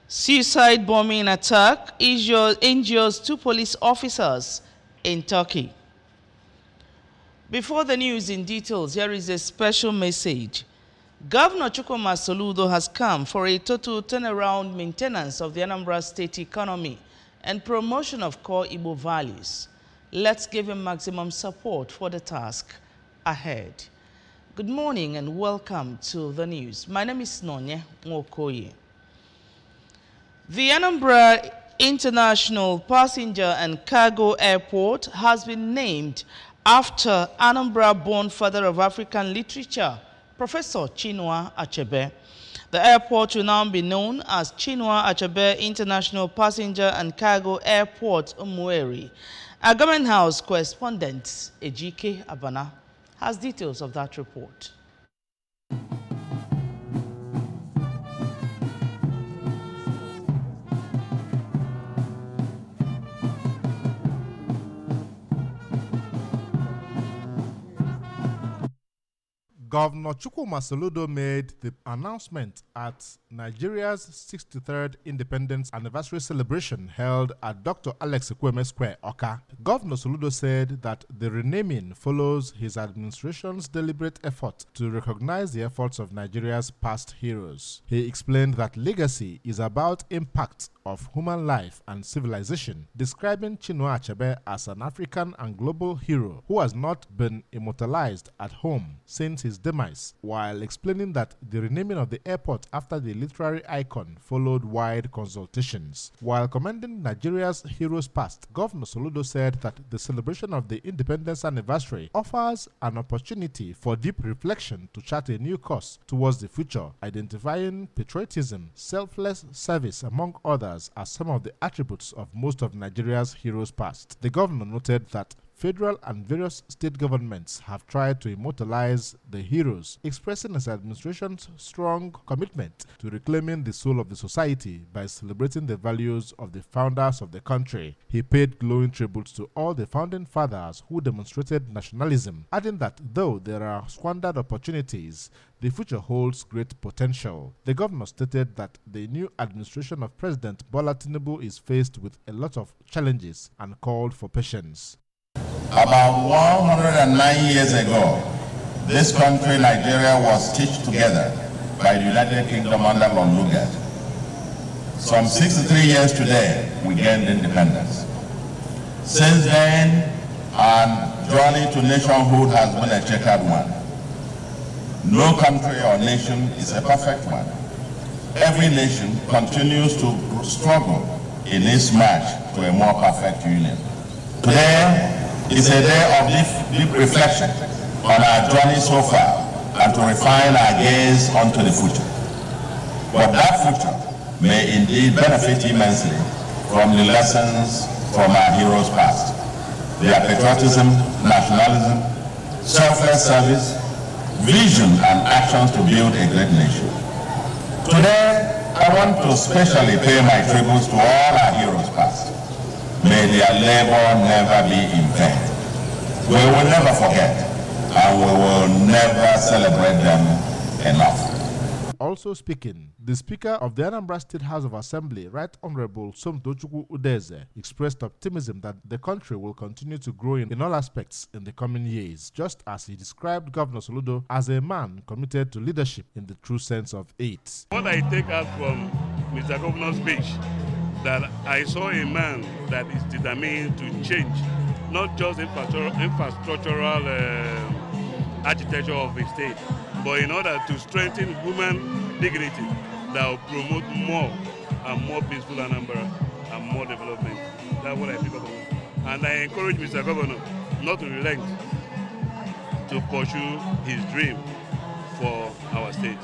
Suicide bombing attack injures 2 police officers in Turkey. Before the news in details, here is a special message. Governor Chukwuma Soludo has come for a total turnaround maintenance of the Anambra State economy and promotion of core Igbo values. Let's give him maximum support for the task ahead. Good morning and welcome to the news. My name is Nonye Nwokoye. The Anambra International Passenger and Cargo Airport has been named after Anambra-born father of African literature, Professor Chinua Achebe. The airport will now be known as Chinua Achebe International Passenger and Cargo Airport, Umueri. Our Government House correspondent, Ejike Abana, has details of that report. Governor Chukwuma Soludo made the announcement at Nigeria's 63rd Independence Anniversary celebration held at Dr. Alex Ekwueme Square, Awka. Governor Soludo said that the renaming follows his administration's deliberate effort to recognize the efforts of Nigeria's past heroes. He explained that legacy is about impact of human life and civilization, describing Chinua Achebe as an African and global hero who has not been immortalized at home since his demise, while explaining that the renaming of the airport after the literary icon followed wide consultations. While commending Nigeria's heroes past, Governor Soludo said that the celebration of the independence anniversary offers an opportunity for deep reflection to chart a new course towards the future, identifying patriotism, selfless service, among others, as some of the attributes of most of Nigeria's heroes past. The governor noted that federal and various state governments have tried to immortalize the heroes, expressing his administration's strong commitment to reclaiming the soul of the society by celebrating the values of the founders of the country. He paid glowing tribute to all the founding fathers who demonstrated nationalism, adding that though there are squandered opportunities, the future holds great potential. The governor stated that the new administration of President Bola Tinubu is faced with a lot of challenges and called for patience. About 109 years ago, this country, Nigeria, was stitched together by the United Kingdom under Lord Lugard. Some 63 years today, we gained independence. Since then, our journey to nationhood has been a checkered one. No country or nation is a perfect one. Every nation continues to struggle in its march to a more perfect union. Today is a day of deep reflection on our journey so far and to refine our gaze onto the future. But that future may indeed benefit immensely from the lessons from our heroes past. Their patriotism, nationalism, selfless service, vision and actions to build a great nation. Today, I want to specially pay my tributes to all our heroes past. May their labor never be in vain. We will never forget, and we will never celebrate them enough. Also speaking, the Speaker of the Anambra State House of Assembly, Right Honorable Somtochukwu Udeze, expressed optimism that the country will continue to grow in all aspects in the coming years, just as he described Governor Soludo as a man committed to leadership in the true sense of it. What I take out from Mr. Governor's speech, that I saw a man that is determined to change not just infrastructural architecture of the state, but in order to strengthen human dignity that will promote more and more peaceful Anambra and more development. That's what I think about it. And I encourage Mr. Governor not to relent to pursue his dream for our state.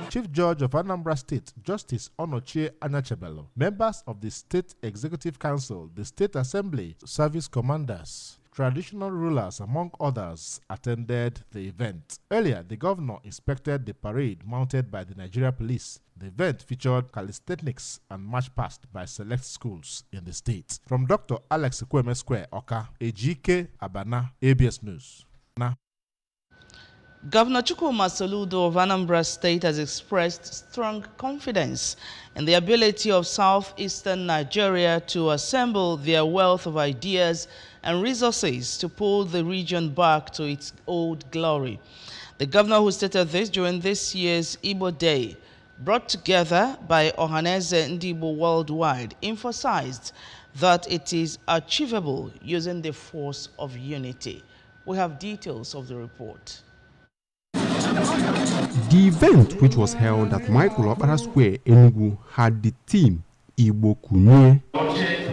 Chief Judge of Anambra State, Justice Onochie Anyachebelo, members of the State Executive Council, the State Assembly, service commanders, traditional rulers, among others, attended the event. Earlier, the governor inspected the parade mounted by the Nigeria Police. The event featured calisthenics and march past by select schools in the state. From Dr. Alex Ekwueme Square, Awka, Ejike Abana, ABS News. Governor Chukwuma Soludo of Anambra State has expressed strong confidence in the ability of southeastern Nigeria to assemble their wealth of ideas and resources to pull the region back to its old glory. The governor, who stated this during this year's Igbo Day, brought together by Ohaneze Ndibo worldwide, emphasized that it is achievable using the force of unity. We have details of the report. The event, which was held at Michael Opera Square, Enugu, had the theme Igbo Kunye.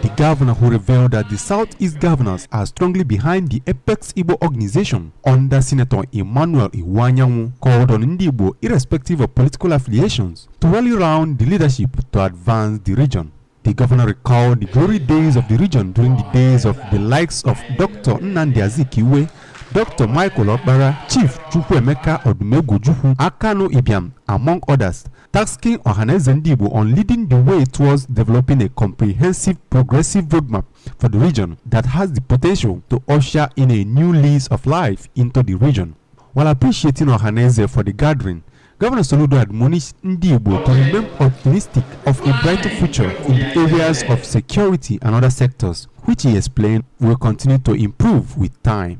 The governor, who revealed that the Southeast governors are strongly behind the Apex Igbo organization under Senator Emmanuel Iwanyanwu, called on Igbo, irrespective of political affiliations, to rally around the leadership to advance the region. The governor recalled the glory days of the region during the days of the likes of Dr. Nnamdi Azikiwe, Dr. Michael Opara, Chief Chukwuemeka Odumegwu, Akano Ibiam, among others, tasking Ohaneze Ndibo on leading the way towards developing a comprehensive, progressive roadmap for the region that has the potential to usher in a new lease of life into the region. While appreciating Ohaneze for the gathering, Governor Soludo admonished Ndibo to remain optimistic of a brighter future in the areas of security and other sectors, which he explained will continue to improve with time.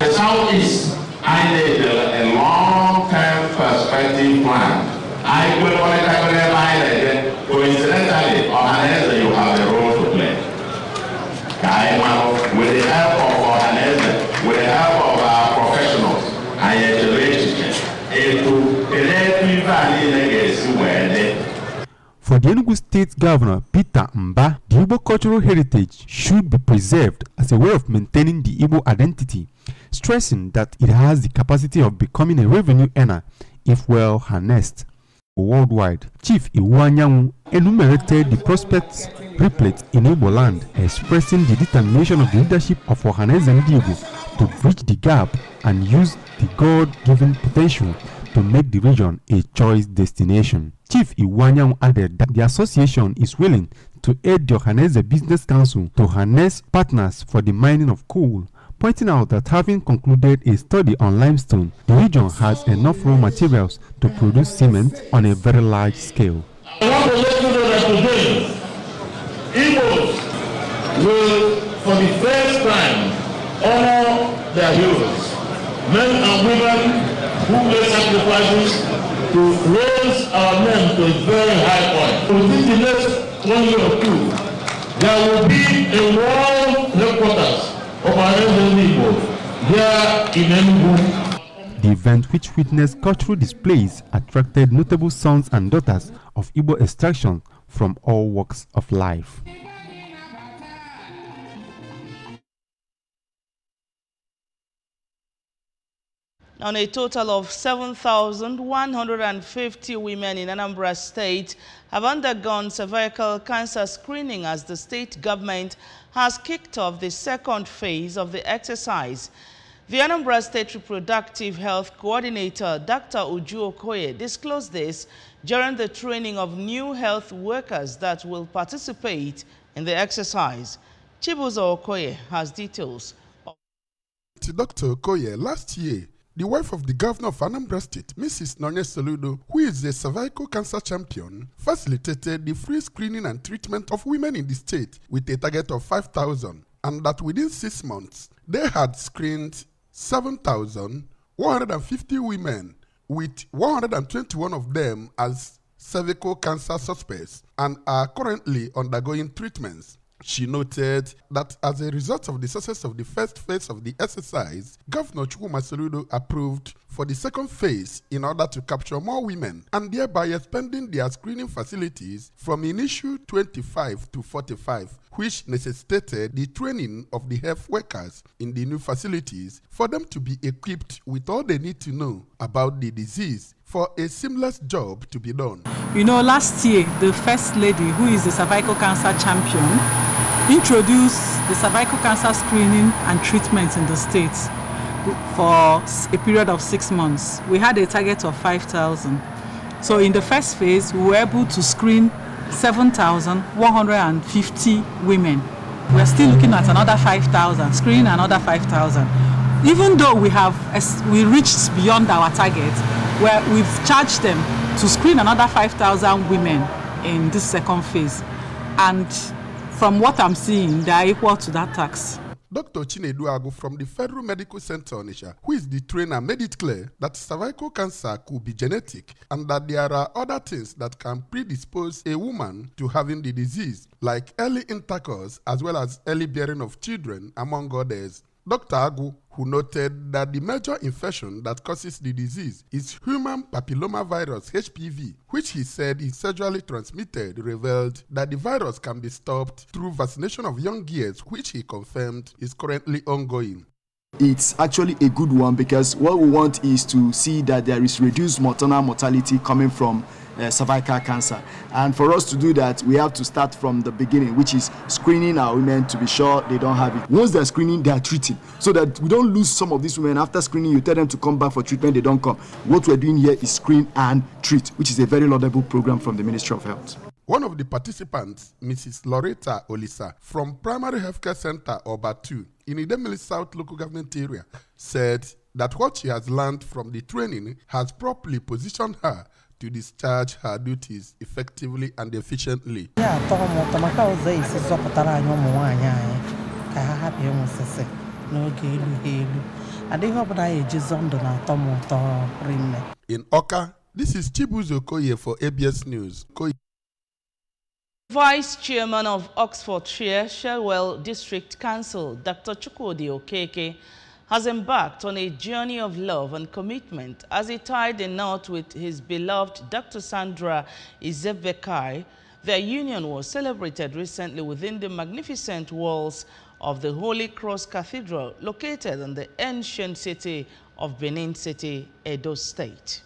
The Southeast, I need a long-term perspective plan. I will coincidentally, Ohaneze, you have a role to play. With the help of Ohaneze, with the help of our professionals, and your relationship, For the Enugu State Governor, Peter Mba, the Igbo cultural heritage should be preserved as a way of maintaining the Igbo identity, stressing that it has the capacity of becoming a revenue earner if well harnessed. Worldwide, Chief Iwanyanwu enumerated the prospects replete in Igbo land, expressing the determination of the leadership of Ohaneze Ndibo to bridge the gap and use the God-given potential to make the region a choice destination. Chief Iwanyanwu added that the association is willing to aid the Ohaneze Business Council to harness partners for the mining of coal, pointing out that having concluded a study on limestone, the region has enough raw materials to produce cement on a very large scale. I want to let you know that today, Igbos will, for the first time, honor their heroes, men and women who made sacrifices to raise our name to a very high point. Within the next 1 year or two, there will be a world headquarters of our Igbo here in Enugu. The event, which witnessed cultural displays, attracted notable sons and daughters of Igbo extraction from all walks of life. On a total of 7,150 women in Anambra State have undergone cervical cancer screening as the state government has kicked off the second phase of the exercise. The Anambra State Reproductive Health Coordinator, Dr. Uju Okoye, disclosed this during the training of new health workers that will participate in the exercise. Chibuzo Okoye has details. To Dr. Okoye, last year, the wife of the governor of Anambra State, Mrs. Nonye Soludo, who is a cervical cancer champion, facilitated the free screening and treatment of women in the state with a target of 5,000, and that within 6 months, they had screened 7,150 women, with 121 of them as cervical cancer suspects and are currently undergoing treatments. She noted that as a result of the success of the first phase of the exercise, Governor Chukwuma Soludo approved for the second phase in order to capture more women and thereby expanding their screening facilities from initial 25 to 45, which necessitated the training of the health workers in the new facilities for them to be equipped with all they need to know about the disease for a seamless job to be done. You know, last year, the First Lady, who is the cervical cancer champion, introduced the cervical cancer screening and treatment in the state for a period of 6 months. We had a target of 5,000. So in the first phase, we were able to screen 7,150 women. We're still looking at another 5,000, screening another 5,000. even though we reached beyond our target, where we've charged them to screen another 5,000 women in this second phase. And from what I'm seeing, they are equal to that tax. Dr. Chinedu Agu from the Federal Medical Center Onitsha, who is the trainer, made it clear that cervical cancer could be genetic and that there are other things that can predispose a woman to having the disease, like early intercourse as well as early bearing of children, among others. Dr. Agu, who noted that the major infection that causes the disease is human papillomavirus HPV, which he said is sexually transmitted, revealed that the virus can be stopped through vaccination of young girls, which he confirmed is currently ongoing. It's actually a good one because what we want is to see that there is reduced maternal mortality coming from cervical cancer. And for us to do that, we have to start from the beginning, which is screening our women to be sure they don't have it. Once they're screening, they are treating, so that we don't lose some of these women. After screening, you tell them to come back for treatment, they don't come. What we're doing here is screen and treat, which is a very laudable program from the Ministry of Health. One of the participants, Mrs. Loretta Olisa, from Primary Healthcare Center Oba 2 in Idemili South local government area, said that what she has learned from the training has properly positioned her to discharge her duties effectively and efficiently. In Oka, this is Chibuzo Koye for ABS News. Vice Chairman of Oxfordshire Shelwell District Council, Dr. Chukwudi Okeke, has embarked on a journey of love and commitment as he tied a knot with his beloved Dr. Sandra Izebekai. Their union was celebrated recently within the magnificent walls of the Holy Cross Cathedral, located in the ancient city of Benin City, Edo State.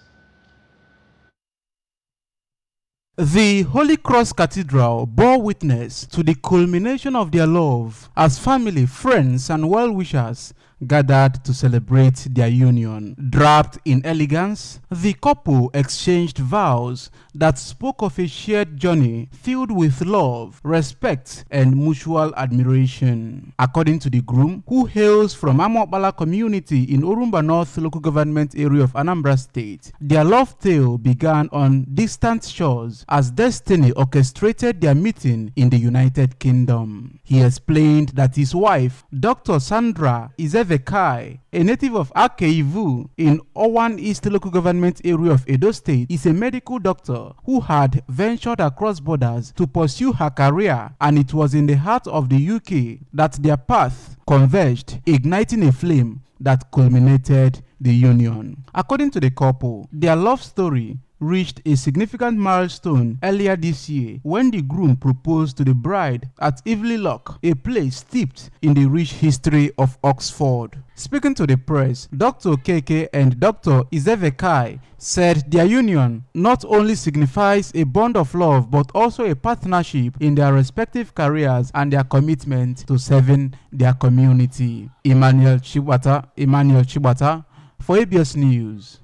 The Holy Cross Cathedral bore witness to the culmination of their love as family, friends, and well-wishers gathered to celebrate their union. Draped in elegance, the couple exchanged vows that spoke of a shared journey filled with love, respect, and mutual admiration. According to the groom, who hails from Amokbala community in Orumba North local government area of Anambra State, their love tale began on distant shores as destiny orchestrated their meeting in the United Kingdom. He explained that his wife, Dr. Sandra Izebekai, a native of Akeivu in Owan East local government area of Edo State, is a medical doctor who had ventured across borders to pursue her career, and it was in the heart of the UK that their path converged, igniting a flame that culminated the union. According to the couple, their love story reached a significant milestone earlier this year when the groom proposed to the bride at Ively Lock, a place steeped in the rich history of Oxford. Speaking to the press, Dr. Okeke and Dr. Izebekai said their union not only signifies a bond of love but also a partnership in their respective careers and their commitment to serving their community. Emmanuel Chibata for ABS News.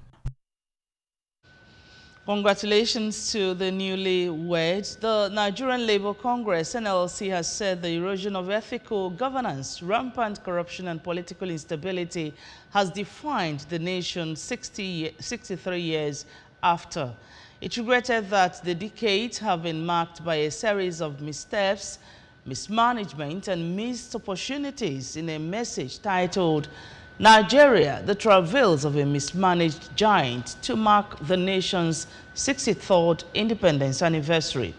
Congratulations to the newlyweds. The Nigerian Labour Congress, NLC, has said the erosion of ethical governance, rampant corruption and political instability has defined the nation 63 years after. It regretted that the decades have been marked by a series of missteps, mismanagement and missed opportunities in a message titled Nigeria, the Travails of a Mismanaged Giant, to mark the nation's 63rd independence anniversary.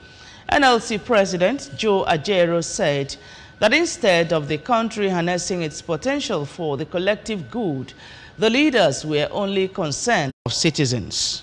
NLC President Joe Ajaero said that instead of the country harnessing its potential for the collective good, the leaders were only concerned of citizens.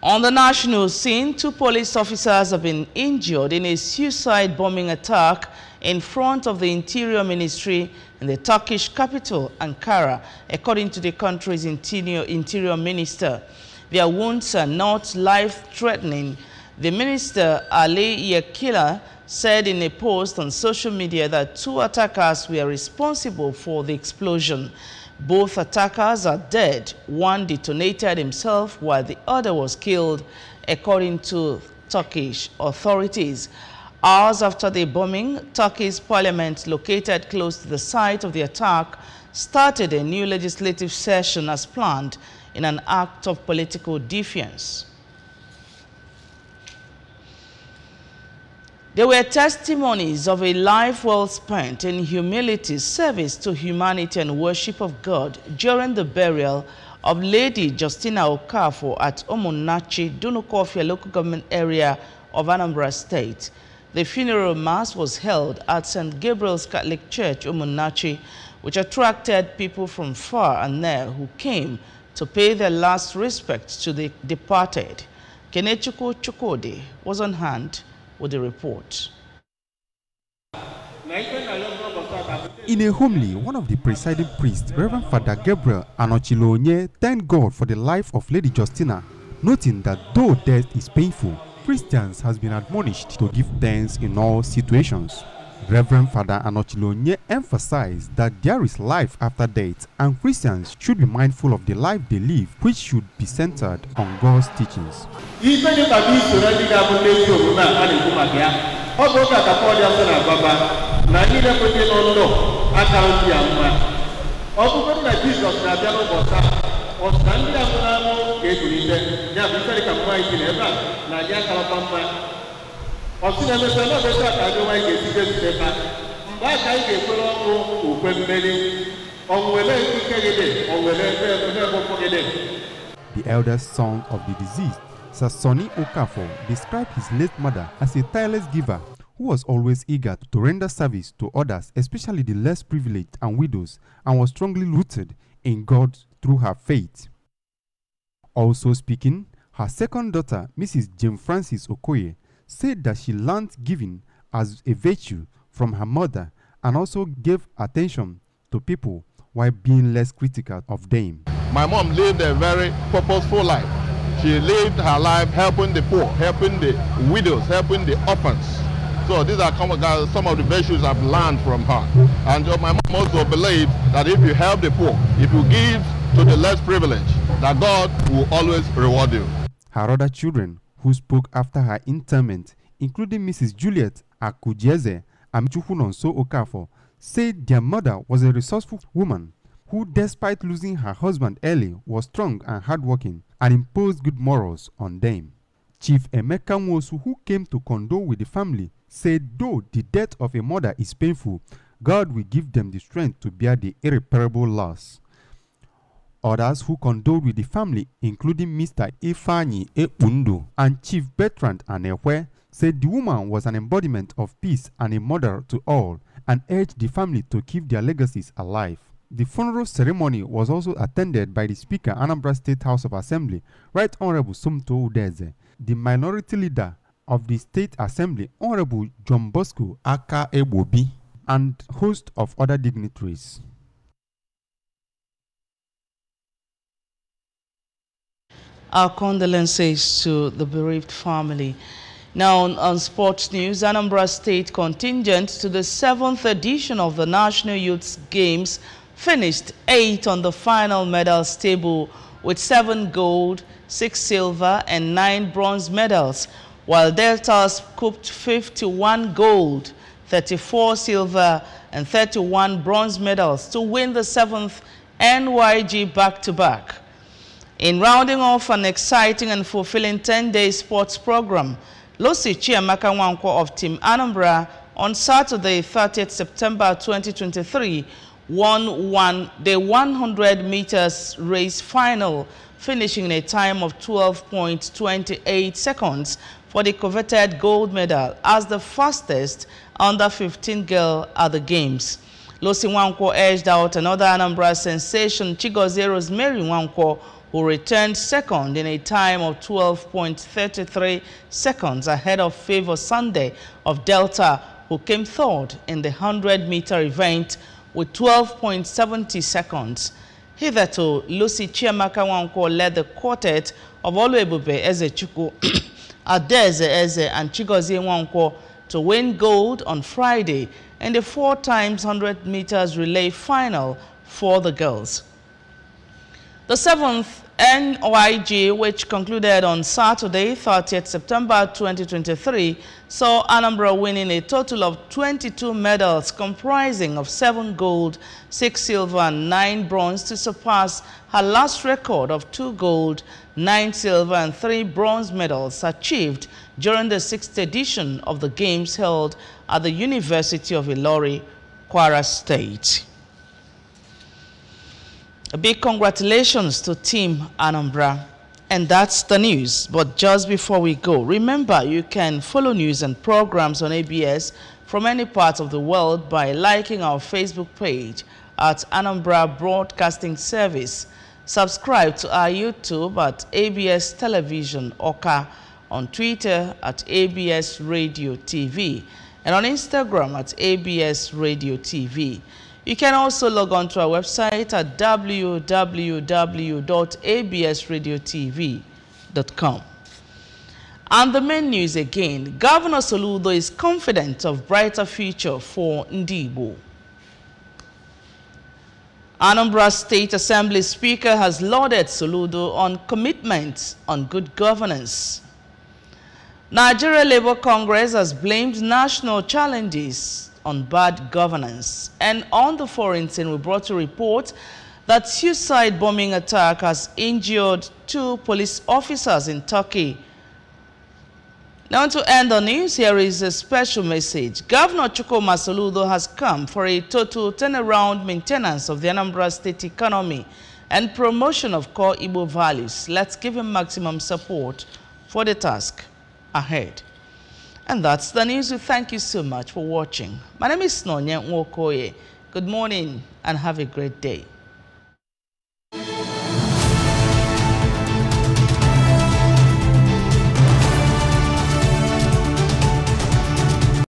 On the national scene, 2 police officers have been injured in a suicide bombing attack in front of the Interior Ministry in the Turkish capital, Ankara, according to the country's interior minister. Their wounds are not life-threatening. The minister, Ali Yakila, said in a post on social media that 2 attackers were responsible for the explosion. Both attackers are dead. One detonated himself while the other was killed, according to Turkish authorities. Hours after the bombing, Turkey's parliament, located close to the site of the attack, started a new legislative session as planned in an act of political defiance. There were testimonies of a life well spent in humility, service to humanity and worship of God during the burial of Lady Justina Okafor at Omunachi, Dunukofia local government area of Anambra State. The funeral mass was held at St. Gabriel's Catholic Church, Omunachi, which attracted people from far and near who came to pay their last respects to the departed. Kenechukwu Chukwudi was on hand with the report. In a homily, one of the presiding priests, Reverend Father Gabriel Anochilonye, thanked God for the life of Lady Justina, noting that though death is painful, Christians has been admonished to give thanks in all situations. Reverend Father Anochilonye emphasized that there is life after death and Christians should be mindful of the life they live, which should be centered on God's teachings. The eldest son of the deceased, Sir Sonny Okafor, described his late mother as a tireless giver who was always eager to render service to others, especially the less privileged and widows, and was strongly rooted in God through her faith. Also speaking, her second daughter, Mrs. Jane Francis Okoye, said that she learned giving as a virtue from her mother and also gave attention to people while being less critical of them. My mom lived a very purposeful life. She lived her life helping the poor, helping the widows, helping the orphans. So these are some of the virtues I've learned from her. And my mom also believed that if you help the poor, if you give to the less privileged, that God will always reward you. Her other children who spoke after her interment, including Mrs. Juliet Akujeze and Chukwunonso Okafor, said their mother was a resourceful woman who, despite losing her husband early, was strong and hardworking and imposed good morals on them. Chief Emeka Nwosu, who came to condole with the family, said though the death of a mother is painful, God will give them the strength to bear the irreparable loss. Others who condoled with the family, including Mr. Ifeanyi Ekpundu and Chief Bertrand Anekwe, said the woman was an embodiment of peace and a mother to all, and urged the family to keep their legacies alive. The funeral ceremony was also attended by the Speaker, Anambra State House of Assembly, Right Honorable Somto Udeze, the minority leader of the State Assembly, Honorable John Bosco Aka Ebobi, and host of other dignitaries. Our condolences to the bereaved family. Now on sports news, Anambra State contingent to the 7th edition of the National Youth Games finished 8th on the final medals table with 7 gold, 6 silver and 9 bronze medals, while Delta scooped 51 gold, 34 silver and 31 bronze medals to win the 7th NYG back-to-back. In rounding off an exciting and fulfilling 10-day sports program, Losi Chiamaka Nwankwo of Team Anambra on Saturday, 30th September 2023, won the 100 meters race final, finishing in a time of 12.28 seconds for the coveted gold medal as the fastest under-15 girl at the Games. Losi Nwankwo edged out another Anambra sensation, Chigozie Rosemary Nwankwo, who returned second in a time of 12.33 seconds ahead of Favor Sunday of Delta, who came third in the 100-meter event with 12.70 seconds. Hitherto, Lucy Chiamaka Nwankwo led the quartet of Oluebube Ezechukwu, Adeze Eze and Chigozie Nwankwo to win gold on Friday in the 4 x 100 meters relay final for the girls. The 7th NYG, which concluded on Saturday, 30th September 2023, saw Anambra winning a total of 22 medals comprising of 7 gold, 6 silver and 9 bronze to surpass her last record of 2 gold, 9 silver and 3 bronze medals achieved during the 6th edition of the Games held at the University of Ilori, Kwara State. A big congratulations to Team Anambra. And that's the news. But just before we go, remember you can follow news and programs on ABS from any part of the world by liking our Facebook page at Anambra Broadcasting Service. Subscribe to our YouTube at ABS Television Oka, on Twitter at ABS Radio TV, and on Instagram at ABS Radio TV. You can also log on to our website at www.absradiotv.com. And the main news again, Governor Soludo is confident of brighter future for Ndigbo. Anambra State Assembly Speaker has lauded Soludo on commitment on good governance. Nigeria Labour Congress has blamed national challenges on bad governance. And on the foreign scene, we brought a report that suicide bombing attack has injured 2 police officers in Turkey. Now to end the news, here is a special message. Governor Chukwuma Soludo has come for a total turnaround maintenance of the Anambra State economy and promotion of core Igbo values. Let's give him maximum support for the task ahead. And that's the news. We thank you so much for watching. My name is Nonya Nwokoye. Good morning and have a great day.